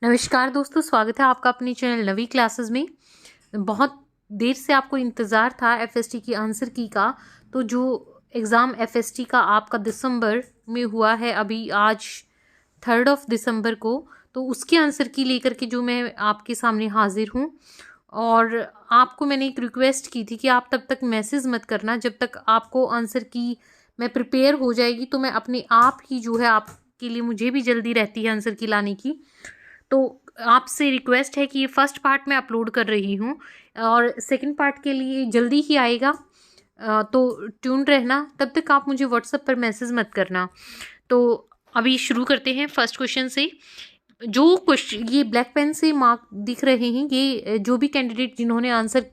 नमस्कार दोस्तों, स्वागत है आपका अपने चैनल नवी क्लासेस में। बहुत देर से आपको इंतज़ार था एफएसटी की आंसर की का। तो जो एग्ज़ाम एफएसटी का आपका दिसंबर में हुआ है अभी आज 3 दिसंबर को, तो उसके आंसर की लेकर के जो मैं आपके सामने हाजिर हूँ। और आपको मैंने एक रिक्वेस्ट की थी कि आप तब तक मैसेज मत करना जब तक आपको आंसर की मैं प्रिपेयर हो जाएगी, तो मैं अपने आप ही जो है आपके लिए, मुझे भी जल्दी रहती है आंसर की लाने की। तो आपसे रिक्वेस्ट है कि ये फर्स्ट पार्ट मैं अपलोड कर रही हूँ और सेकंड पार्ट के लिए जल्दी ही आएगा, तो ट्यून रहना। तब तक आप मुझे व्हाट्सएप पर मैसेज मत करना। तो अभी शुरू करते हैं फर्स्ट क्वेश्चन से। जो क्वेश्चन ये ब्लैक पेन से मार्क दिख रहे हैं, ये जो भी कैंडिडेट जिन्होंने आंसर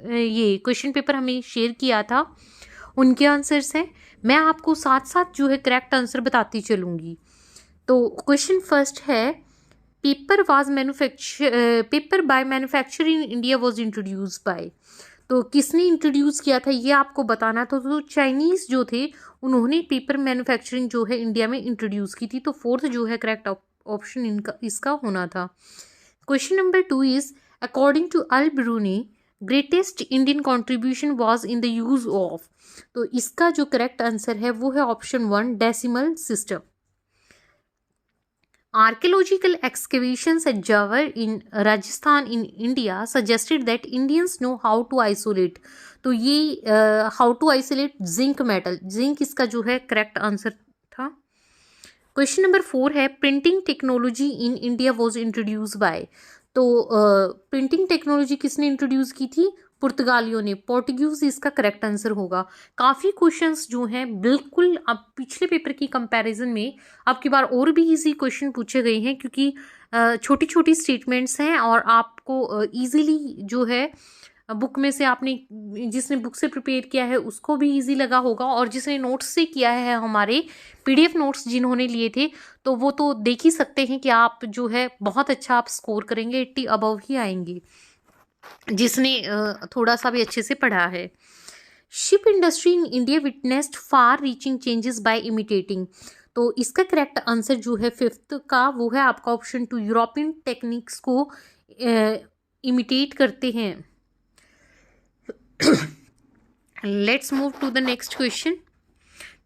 ये क्वेश्चन पेपर हमें शेयर किया था उनके आंसर्स हैं। मैं आपको साथ साथ जो है करेक्ट आंसर बताती चलूँगी। तो क्वेश्चन फर्स्ट है, paper by manufacture in India was introduce by. तो किसने इंट्रोड्यूस किया था ये आपको बताना था। तो चाइनीज जो थे उन्होंने पेपर मैन्युफैक्चरिंग जो है इंडिया में इंट्रोड्यूस की थी। तो फोर्थ जो है करेक्ट ऑप्शन इनका इसका होना था। Question number 2 is, according to Al Biruni greatest Indian contribution was in the use of. तो इसका जो करेक्ट आंसर है वो है option 1, decimal system. Archaeological excavations at Jawar in Rajasthan in India suggested that Indians know how to isolate। तो ये how to isolate zinc metal, zinc इसका जो है करेक्ट आंसर था। क्वेश्चन नंबर 4 है, printing technology in India was introduce by. तो printing technology किसने introduce की थी? पुर्तगालियों ने, पोर्टुगीज इसका करेक्ट आंसर होगा। काफ़ी क्वेश्चंस जो हैं बिल्कुल अब पिछले पेपर की कंपैरिजन में अब की बार और भी इजी क्वेश्चन पूछे गए हैं, क्योंकि छोटी छोटी स्टेटमेंट्स हैं और आपको इजीली जो है बुक में से आपने, जिसने बुक से प्रिपेयर किया है उसको भी इजी लगा होगा, और जिसने नोट्स से किया है, हमारे पीडीएफ नोट्स जिन्होंने लिए थे, तो वो तो देख ही सकते हैं कि आप जो है बहुत अच्छा आप स्कोर करेंगे, 80 अबव ही आएंगे जिसने थोड़ा सा भी अच्छे से पढ़ा है। Ship industry in India witnessed far reaching changes by imitating. तो इसका करेक्ट आंसर जो है फिफ्थ का वो है आपका ऑप्शन 2, यूरोपियन टेक्निक्स को इमिटेट करते हैं। Let's move to the next question.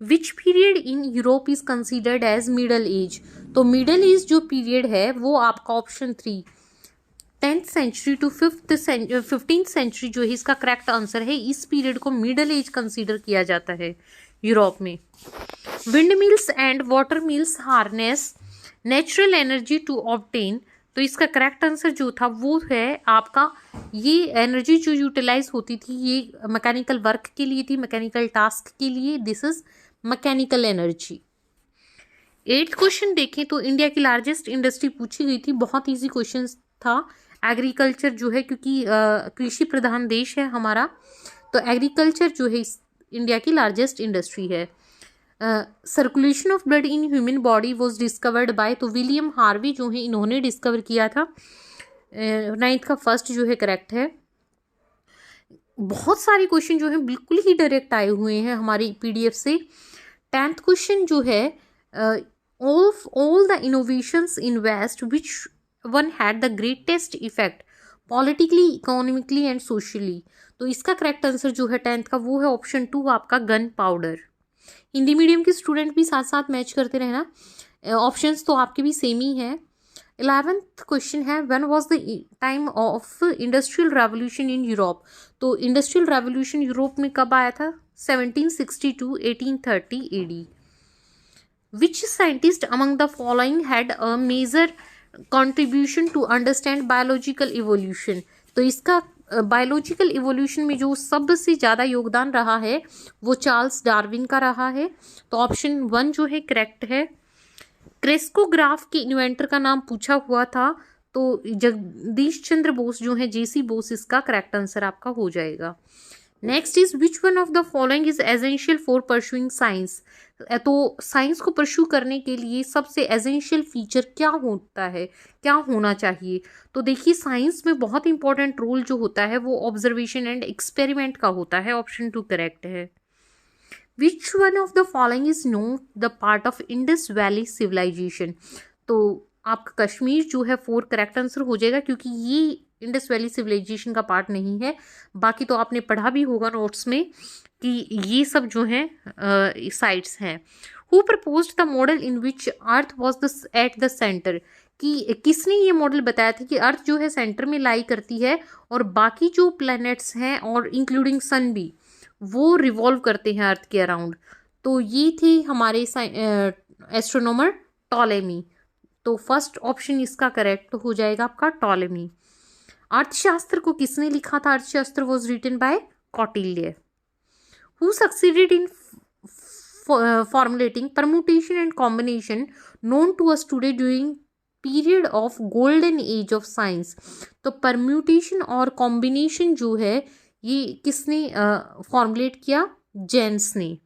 Which period in Europe is considered as middle age? तो मिडल एज जो पीरियड है वो आपका option 3, 10th century to 15th century जो है इसका करेक्ट आंसर है। इस पीरियड को मिडल एज कंसीडर किया जाता है यूरोप में। Windmills and water mills harness natural energy to obtain. तो इसका करेक्ट आंसर जो था वो है आपका, ये एनर्जी जो यूटिलाइज होती थी ये मैकेनिकल वर्क के लिए थी, मैकेनिकल टास्क के लिए। This is mechanical energy. 8th question देखें तो इंडिया की लार्जेस्ट इंडस्ट्री पूछी गई थी, बहुत इजी क्वेश्चन था। एग्रीकल्चर जो है, क्योंकि कृषि प्रधान देश है हमारा, तो एग्रीकल्चर जो है इंडिया की लार्जेस्ट इंडस्ट्री है। Circulation of blood in human body was discovered by, तो विलियम हार्वी जो है इन्होंने डिस्कवर किया था। 9th का फर्स्ट जो है करेक्ट है। बहुत सारे क्वेश्चन जो है बिल्कुल ही डायरेक्ट आए हुए हैं हमारी पीडीएफ से। 10th क्वेश्चन जो है, all the innovations in west which one had the greatest effect politically, economically and socially. तो इसका करेक्ट आंसर जो है 10th का वो है ऑप्शन 2 आपका, गन पाउडर। हिंदी मीडियम के स्टूडेंट भी साथ साथ मैच करते रहना, ऑप्शंस तो आपके भी सेम ही है। 11th क्वेश्चन है, when was the time of industrial revolution in Europe. तो इंडस्ट्रियल रेवोल्यूशन यूरोप में कब आया था? 1762 1830 AD। Which scientist among the following had a major contribution to understand biological evolution. तो इसका बायोलॉजिकल इवोल्यूशन में जो सबसे ज़्यादा योगदान रहा है वो चार्ल्स डार्विन का रहा है। तो ऑप्शन 1 जो है करेक्ट है। क्रेस्कोग्राफ के इन्वेंटर का नाम पूछा हुआ था, तो जगदीश चंद्र बोस जो है, जेसी बोस, इसका करेक्ट आंसर आपका हो जाएगा। Next is, which one of the following is essential for pursuing science. तो साइंस को परस्यू करने के लिए सबसे एसेंशियल फीचर क्या होता है, क्या होना चाहिए? तो देखिए, साइंस में बहुत इंपॉर्टेंट रोल जो होता है वो ऑब्जर्वेशन एंड एक्सपेरिमेंट का होता है। ऑप्शन 2 करेक्ट है। Which one of the following is not the part of Indus valley civilization. तो आपका कश्मीर जो है 4 करेक्ट आंसर हो जाएगा, क्योंकि ये इंडस वैली सिविलाइजेशन का पार्ट नहीं है। बाकी तो आपने पढ़ा भी होगा नोट्स में कि ये सब जो है साइट्स हैं। Who proposed the model in which earth was the at the centre, कि किसने ये मॉडल बताया था कि अर्थ जो है सेंटर में लाई करती है और बाकी जो प्लैनेट्स हैं और इंक्लूडिंग सन भी वो रिवॉल्व करते हैं अर्थ के अराउंड। तो ये थे हमारे एस्ट्रोनॉमर टॉलेमी। तो फर्स्ट ऑप्शन इसका करेक्ट हो जाएगा आपका टॉलेमी। अर्थशास्त्र को किसने लिखा था? Arthashastra was written by Kautilya. Who succeeded in formulating permutation and combination known to us today during period of golden age of science। तो permutation और combination जो है ये किसने फॉर्मुलेट किया? जेन्स ने।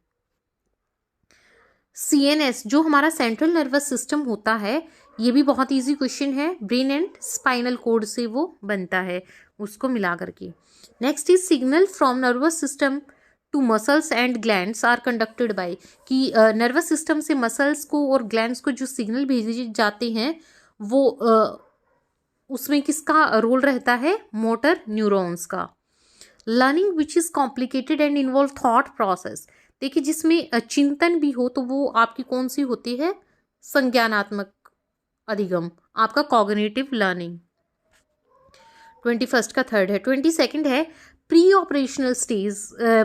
CNS जो हमारा सेंट्रल नर्वस सिस्टम होता है, ये भी बहुत इजी क्वेश्चन है, ब्रेन एंड स्पाइनल कोड से वो बनता है, उसको मिला करके। Next is signal from nervous system to muscles and glands are conducted by, कि नर्वस सिस्टम से मसल्स को और ग्लैंड्स को जो सिग्नल भेजे जाते हैं वो उसमें किसका रोल रहता है? मोटर न्यूरॉन्स का। Learning which is complicated and involve thought process, देखिए जिसमें चिंतन भी हो तो वो आपकी कौन सी होती है? संज्ञानात्मक अधिगम, आपका कॉग्निटिव लर्निंग। 21 का थर्ड है। 22 है pre operational stage,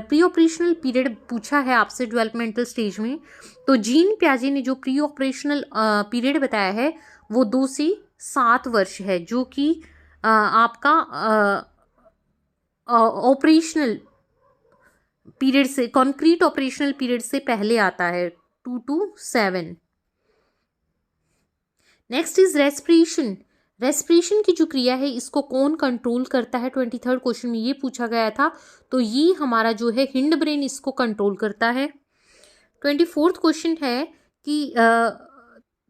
pre operational period पूछा है आपसे डेवलपमेंटल स्टेज में। तो जीन पियाजे ने जो प्री ऑपरेशनल पीरियड बताया है वो 2 से 7 वर्ष है, जो कि आपका ऑपरेशनल पीरियड से, कॉन्क्रीट ऑपरेशनल पीरियड से पहले आता है, 2 to 7। Next is respiration. Respiration की जो क्रिया है इसको कौन कंट्रोल करता है? 23rd क्वेश्चन में ये पूछा गया था। तो ये हमारा जो है हिंड ब्रेन इसको कंट्रोल करता है। 24th क्वेश्चन है कि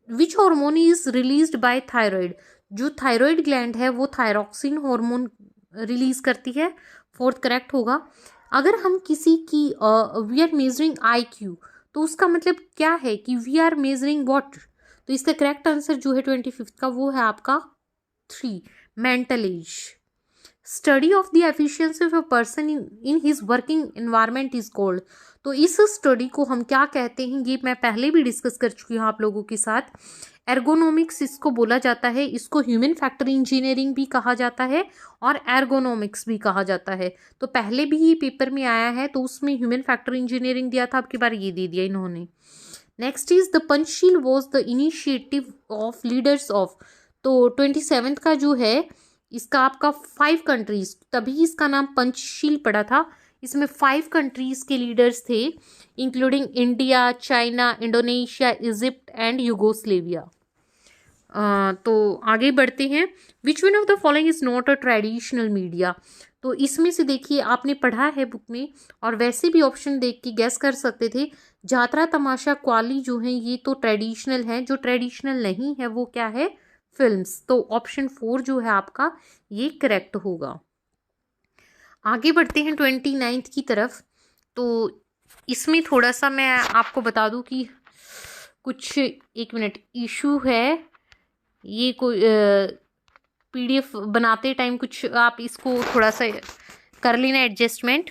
which hormone is released by thyroid, जो थायराइड ग्लैंड है वो थायरॉक्सिन हार्मोन रिलीज करती है। 4th करेक्ट होगा। अगर हम किसी की वी आर मेजरिंग IQ, तो उसका मतलब क्या है कि वी आर मेजरिंग व्हाट? तो इसका करेक्ट आंसर जो है 25th का वो है आपका 3, mental as. Study of the efficiency of a person in his working environment is called. तो इस स्टडी को हम क्या कहते हैं? ये मैं पहले भी डिस्कस कर चुकी हूँ आप लोगों के साथ। एर्गोनॉमिक्स इसको बोला जाता है, इसको ह्यूमन फैक्टर इंजीनियरिंग भी कहा जाता है और एर्गोनॉमिक्स भी कहा जाता है। तो पहले भी ये पेपर में आया है, तो उसमें ह्यूमन फैक्टर इंजीनियरिंग दिया था, अब की बार ये दे दिया इन्होंने। Next is the Panchsheel was the initiative of leaders of. तो 27th का जो है इसका आपका 5 कंट्रीज, तभी इसका नाम पंचशील पड़ा था। इसमें 5 कंट्रीज के लीडर्स थे, including India, China, Indonesia, Egypt and Yugoslavia. तो आगे बढ़ते हैं। Which one of the following is not a traditional media. तो इसमें से देखिए आपने पढ़ा है बुक में और वैसे भी ऑप्शन देख के गैस कर सकते थे। जात्रा, तमाशा, क्वाली जो है ये तो ट्रेडिशनल है, जो ट्रेडिशनल नहीं है वो क्या है? फिल्म्स। तो ऑप्शन 4 जो है आपका ये करेक्ट होगा। आगे बढ़ते हैं 29th की तरफ। तो इसमें थोड़ा सा मैं आपको बता दूं कि कुछ 1 मिनट इशू है, ये कोई PDF बनाते टाइम कुछ आप इसको थोड़ा सा कर लेना एडजस्टमेंट।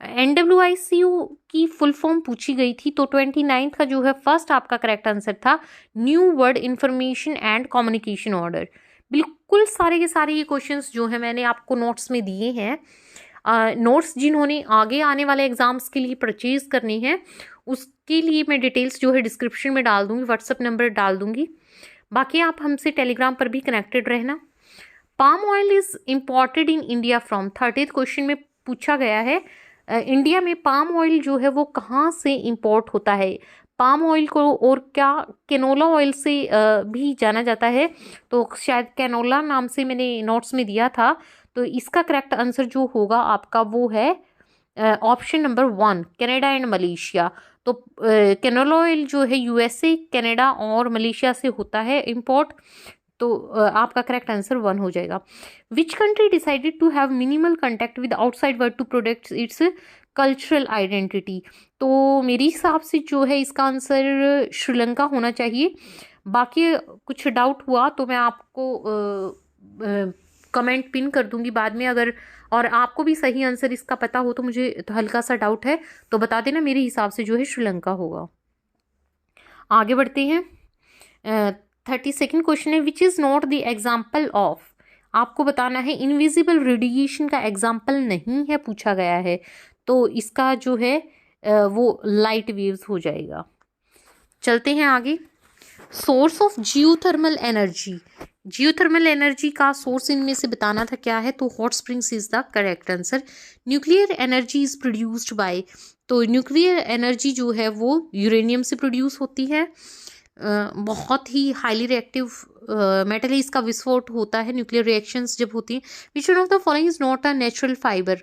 NWICU की फुल फॉर्म पूछी गई थी, तो 29th का जो है फर्स्ट आपका करेक्ट आंसर था new word information and communication order. बिल्कुल सारे के सारे ये क्वेश्चंस जो है मैंने आपको नोट्स में दिए हैं। नोट्स जिन्होंने आगे आने वाले एग्जाम्स के लिए परचेज करने हैं उसके लिए मैं डिटेल्स जो है डिस्क्रिप्शन में डाल दूंगी, व्हाट्सएप नंबर डाल दूंगी। बाकी आप हमसे टेलीग्राम पर भी कनेक्टेड रहना। Palm oil is imported in India from. 30th question में पूछा गया है इंडिया में पाम ऑयल जो है वो कहाँ से इम्पोर्ट होता है। पाम ऑयल को और क्या कैनोला ऑयल से भी जाना जाता है, तो शायद कैनोला नाम से मैंने नोट्स में दिया था। तो इसका करेक्ट आंसर जो होगा आपका वो है option number 1, Canada and Malaysia. तो कैनोला ऑयल जो है USA, कनाडा और मलेशिया से होता है इम्पोर्ट। तो आपका करेक्ट आंसर 1 हो जाएगा। Which country decided to have minimal contact with outside world to protect its cultural identity. तो मेरे हिसाब से जो है इसका आंसर श्रीलंका होना चाहिए। बाकी कुछ डाउट हुआ तो मैं आपको कमेंट पिन कर दूंगी बाद में, अगर और आपको भी सही आंसर इसका पता हो तो मुझे तो हल्का सा डाउट है तो बता देना, मेरे हिसाब से जो है श्रीलंका होगा। आगे बढ़ते हैं। 32nd क्वेश्चन है, which is not the example of. आपको बताना है इनविजिबल रेडिएशन का एग्जाम्पल नहीं है पूछा गया है, तो इसका जो है वो लाइट वेव्स हो जाएगा। चलते हैं आगे। Source of geothermal energy, geothermal energy का सोर्स इनमें से बताना था क्या है, तो hot springs is the correct answer. Nuclear energy is produced by, तो न्यूक्लियर एनर्जी जो है वो यूरेनियम से प्रोड्यूस होती है। बहुत ही हाईली रिएक्टिव मेटल है, इसका विस्फोट होता है न्यूक्लियर रिएक्शंस जब होती हैं। Which one of the following is not a natural fibre,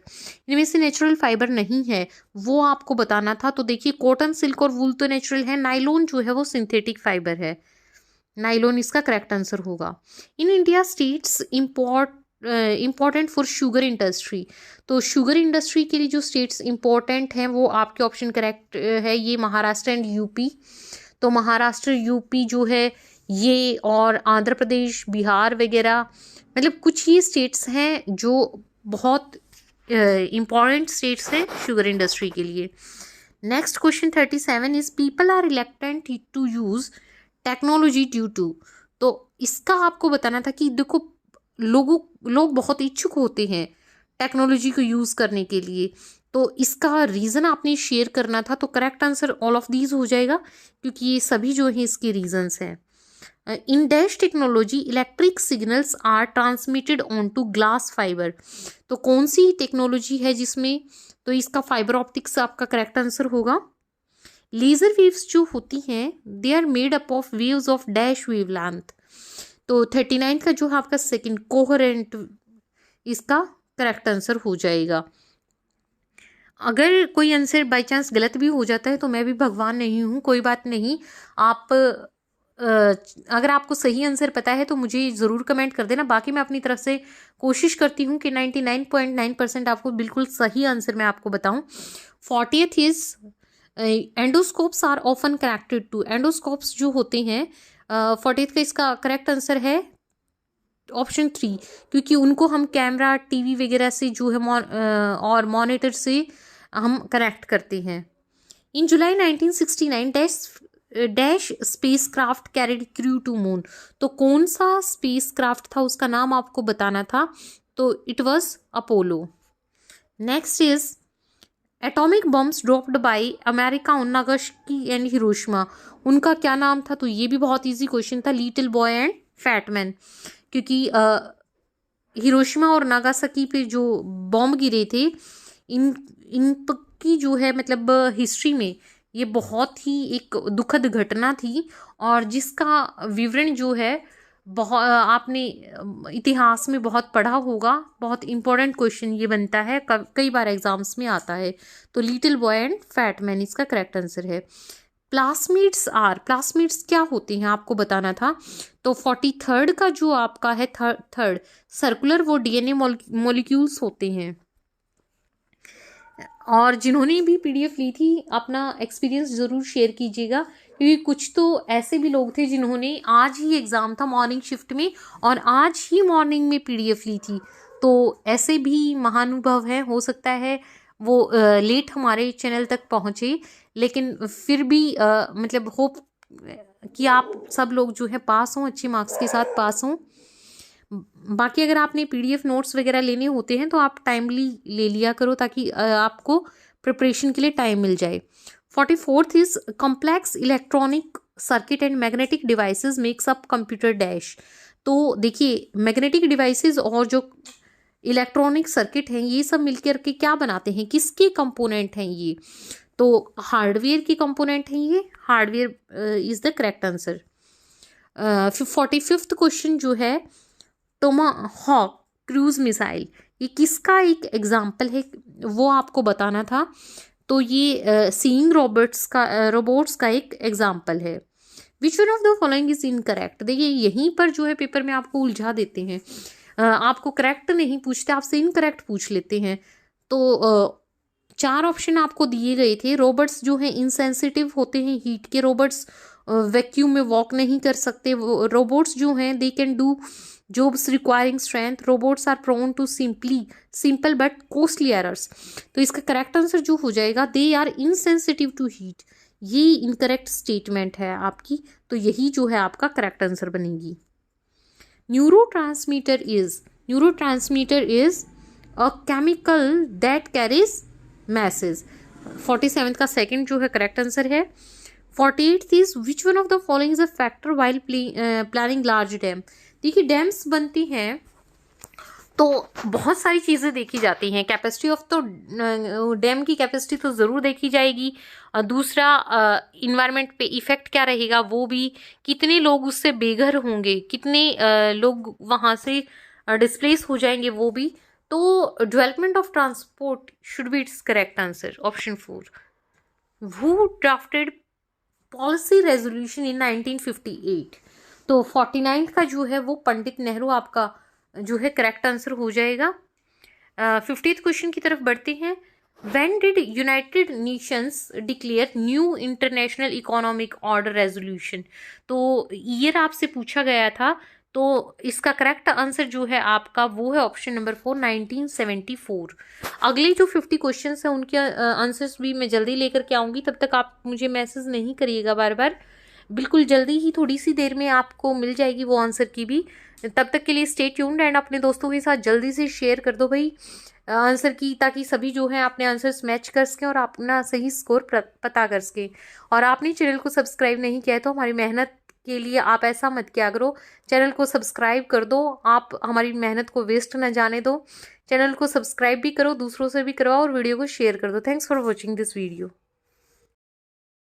इनमें से नेचुरल फाइबर नहीं है वो आपको बताना था। तो देखिए कॉटन, सिल्क और वूल तो नेचुरल है, नाइलॉन जो है वो सिंथेटिक फाइबर है, नाइलॉन इसका करेक्ट आंसर होगा। In India states important for sugar industry, तो शुगर इंडस्ट्री के लिए जो स्टेट्स इंपॉर्टेंट हैं वो आपके ऑप्शन करेक्ट है, ये महाराष्ट्र एंड यूपी। तो महाराष्ट्र, यूपी जो है ये, और आंध्र प्रदेश, बिहार वगैरह, मतलब कुछ ये स्टेट्स हैं जो बहुत इम्पॉर्टेंट स्टेट्स हैं शुगर इंडस्ट्री के लिए। Next question 37 is people are reluctant to use technology due to, तो इसका आपको बताना था कि देखो लोग बहुत इच्छुक होते हैं टेक्नोलॉजी को यूज़ करने के लिए, तो इसका रीज़न आपने शेयर करना था। तो correct answer all of these हो जाएगा, क्योंकि ये सभी जो हैं इसके रीजंस हैं। In dash technology electric signals are transmitted on to glass fibre, तो कौन सी टेक्नोलॉजी है जिसमें, तो इसका फाइबर ऑप्टिक्स आपका करेक्ट आंसर होगा। लेजर वेव्स जो होती हैं they are made up of waves of dash wavelength, तो 39 का जो है आपका सेकंड कोहेरेंट इसका करेक्ट आंसर हो जाएगा। अगर कोई आंसर बाय चांस गलत भी हो जाता है तो मैं भी भगवान नहीं हूँ, कोई बात नहीं। आप अगर आपको सही आंसर पता है तो मुझे ज़रूर कमेंट कर देना, बाकी मैं अपनी तरफ से कोशिश करती हूँ कि 99.9% आपको बिल्कुल सही आंसर मैं आपको बताऊँ। 40th is endoscopes are often connected to, endoscopes जो होते हैं 40th का इसका करेक्ट आंसर है ऑप्शन 3, क्योंकि उनको हम कैमरा, टीवी वगैरह से जो है और मॉनिटर से हम कनेक्ट करते हैं। In July 1969 dash spacecraft carried crew to moon, तो कौन सा स्पेस क्राफ्ट था उसका नाम आपको बताना था, तो it was Apollo. Next is atomic bombs dropped by America on Nagasaki and Hiroshima, उनका क्या नाम था, तो ये भी बहुत इजी क्वेश्चन था, little boy and fat man, क्योंकि हिरोशिमा और नागासाकी पे जो बॉम्ब गिरे थे इनकी जो है मतलब हिस्ट्री में ये बहुत ही एक दुखद घटना थी, और जिसका विवरण जो है बहुत आपने इतिहास में बहुत पढ़ा होगा, बहुत इंपॉर्टेंट क्वेश्चन ये बनता है, कई बार एग्जाम्स में आता है। तो little boy and fat man इसका करेक्ट आंसर है। प्लास्मिड्स क्या होते हैं आपको बताना था, तो 43rd का जो आपका है थर्ड सर्कुलर, वो डीएनए मॉलिक्यूल्स होते हैं। और जिन्होंने भी पीडीएफ ली थी अपना एक्सपीरियंस ज़रूर शेयर कीजिएगा, क्योंकि कुछ तो ऐसे भी लोग थे जिन्होंने आज ही एग्ज़ाम था मॉर्निंग शिफ्ट में और आज ही मॉर्निंग में पीडीएफ ली थी, तो ऐसे भी महानुभव हैं, हो सकता है वो लेट हमारे चैनल तक पहुँचे, लेकिन फिर भी मतलब होप कि आप सब लोग जो है पास हों, अच्छे मार्क्स के साथ पास हों। बाकी अगर आपने पीडीएफ नोट्स वगैरह लेने होते हैं तो आप टाइमली ले लिया करो, ताकि आपको प्रिपरेशन के लिए टाइम मिल जाए। 44th is complex electronic circuit and magnetic devices makes up computer dash, तो देखिए मैग्नेटिक डिवाइसेस और जो इलेक्ट्रॉनिक सर्किट हैं ये सब मिलकर के क्या बनाते हैं, किसके कंपोनेंट हैं ये, तो हार्डवेयर के कंपोनेंट हैं ये, hardware is the correct answer. 45th question जो है टोमाहॉक क्रूज मिसाइल, ये किसका एक एग्जाम्पल है वो आपको बताना था, तो ये सीइंग रोबोट्स का एक एग्जाम्पल है। Which one of the following is incorrect, देखिए यहीं पर जो है पेपर में आपको उलझा देते हैं, आपको करेक्ट नहीं पूछते, आपसे इनकरेक्ट पूछ लेते हैं। तो 4 ऑप्शन आपको दिए गए थे, रोबोट्स जो हैं इनसेंसिटिव होते हैं हीट के रोबोट्स, वैक्यूम में वॉक नहीं कर सकते। रोबोट्स जो हैं they can do jobs requiring strength. Robots are prone to simple but costly errors. तो इसका करेक्ट आंसर जो हो जाएगा they are insensitive to heat. ये इनकरेक्ट स्टेटमेंट है आपकी, तो यही जो है आपका करेक्ट आंसर बनेगी। Neurotransmitter is a chemical that carries message. 47 का सेकंड जो है करेक्ट आंसर है। 48 is which one of the following is a factor while planning large dam. देखिए डैम्स बनती हैं तो बहुत सारी चीज़ें देखी जाती हैं। कैपेसिटी ऑफ तो डैम की कैपेसिटी तो ज़रूर देखी जाएगी। दूसरा इन्वायरमेंट पे इफ़ेक्ट क्या रहेगा वो भी, कितने लोग उससे बेघर होंगे, कितने लोग वहाँ से डिस्प्लेस हो जाएंगे वो भी। तो development of transport should be it's correct answer, option 4। Who drafted policy resolution in 1958। तो 49 का जो है वो पंडित नेहरू आपका जो है करेक्ट आंसर हो जाएगा। 50th क्वेश्चन की तरफ बढ़ते हैं। When did United Nations declare new international economic order resolution. तो ईयर आपसे पूछा गया था, तो इसका करेक्ट आंसर जो है आपका वो है ऑप्शन नंबर 4, 1974। अगले जो 50 क्वेश्चन है उनके आंसर्स भी मैं जल्दी लेकर के आऊँगी, तब तक आप मुझे मैसेज नहीं करिएगा बार बार। बिल्कुल जल्दी ही, थोड़ी सी देर में आपको मिल जाएगी वो आंसर की भी। तब तक के लिए स्टे ट्यून्ड एंड अपने दोस्तों के साथ जल्दी से शेयर कर दो भाई आंसर की, ताकि सभी जो है अपने आंसर्स मैच कर सकें और अपना सही स्कोर पता कर सकें। और आपने चैनल को सब्सक्राइब नहीं किया है तो हमारी मेहनत के लिए आप ऐसा मत किया करो, चैनल को सब्सक्राइब कर दो। आप हमारी मेहनत को वेस्ट न जाने दो। चैनल को सब्सक्राइब भी करो, दूसरों से भी करवाओ और वीडियो को शेयर कर दो। Thanks for watching this video.